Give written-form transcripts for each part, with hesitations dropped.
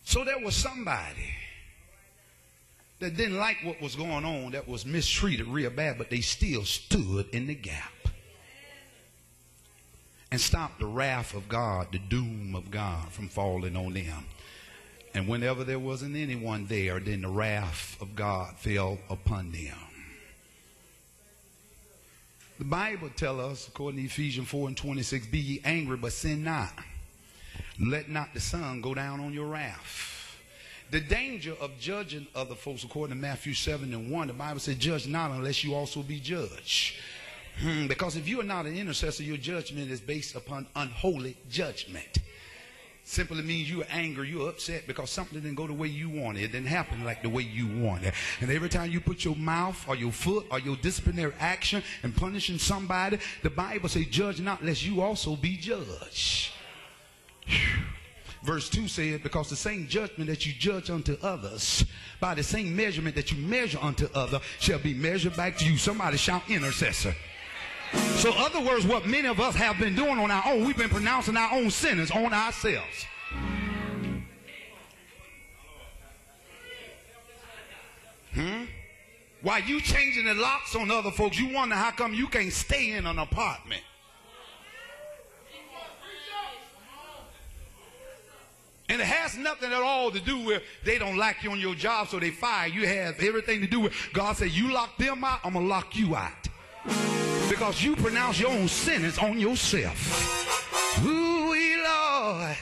So there was somebody that didn't like what was going on, that was mistreated real bad, but they still stood in the gap and stopped the wrath of God, the doom of God from falling on them. And whenever there wasn't anyone there, then the wrath of God fell upon them. The Bible tells us, according to Ephesians 4:26, be ye angry, but sin not. Let not the sun go down on your wrath. The danger of judging other folks, according to Matthew 7:1, the Bible says, judge not unless you also be judged. Because if you are not an intercessor, your judgment is based upon unholy judgment. Simply means you are angry, you're upset because something didn't go the way you wanted. It didn't happen like the way you wanted. And every time you put your mouth or your foot or your disciplinary action in punishing somebody, the Bible says, judge not lest you also be judged. Verse 2 said, because the same judgment that you judge unto others, by the same measurement that you measure unto others, shall be measured back to you. Somebody shout intercessor. So in other words, what many of us have been doing on our own, we've been pronouncing our own sentence on ourselves. While you changing the locks on other folks, you wonder how come you can't stay in an apartment. And it has nothing at all to do with they don't like you on your job, so they fire you. It has everything to do with God said, you lock them out, I'm going to lock you out. Because you pronounce your own sentence on yourself. Ooh, Lord.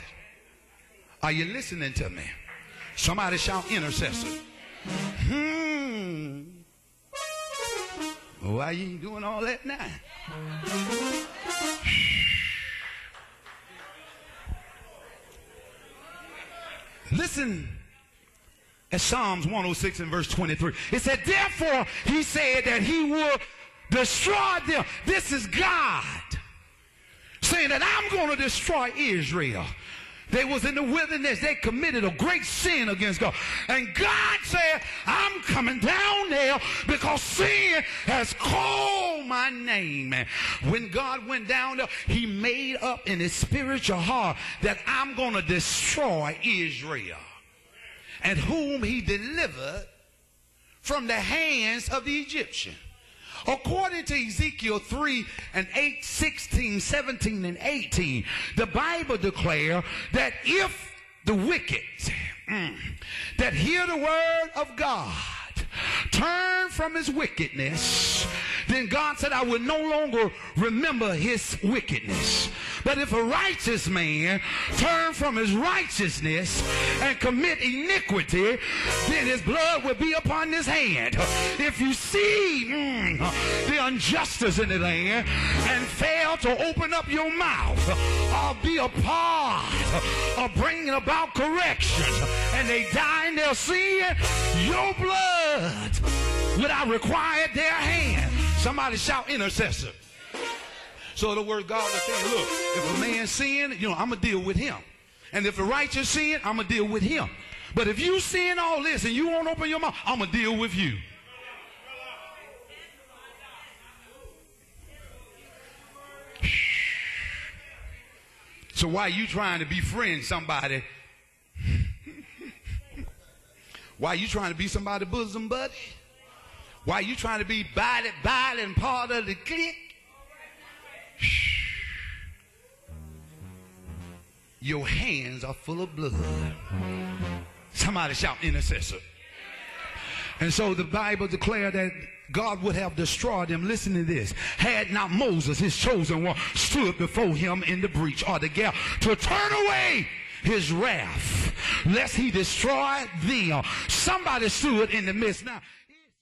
Are you listening to me? Somebody shout intercessor. Why you ain't doing all that now? Listen at Psalms 106 and verse 23. It said, therefore, he said that he would destroy them. This is God saying that I'm going to destroy Israel. They was in the wilderness. They committed a great sin against God. And God said, I'm coming down there because sin has called my name. And when God went down there, he made up in his spiritual heart that I'm going to destroy Israel, and whom he delivered from the hands of the Egyptian. According to Ezekiel 3 and 8, 16, 17, and 18, the Bible declares that if the wicked that hear the word of God turn from his wickedness, then God said, I will no longer remember his wickedness. But if a righteous man turn from his righteousness and commit iniquity, then his blood will be upon his hand. If you see the injustice in the land and fail to open up your mouth or be a part of bringing about correction, and they die in their sin, your blood without require their hand. Somebody shout intercessor. So the word God was saying, look, if a man sin, I'm going to deal with him. And if the righteous sin, I'm going to deal with him. But if you sin all this and you won't open your mouth, I'm going to deal with you. So why are you trying to befriend somebody? Why are you trying to be somebody's bosom buddy? Why are you trying to be body and part of the clique? Your hands are full of blood. Somebody shout intercessor. And so the Bible declared that God would have destroyed them. Listen to this. Had not Moses, his chosen one, stood before him in the breach or the gap to turn away his wrath, lest he destroy them. Somebody stood in the midst. Now,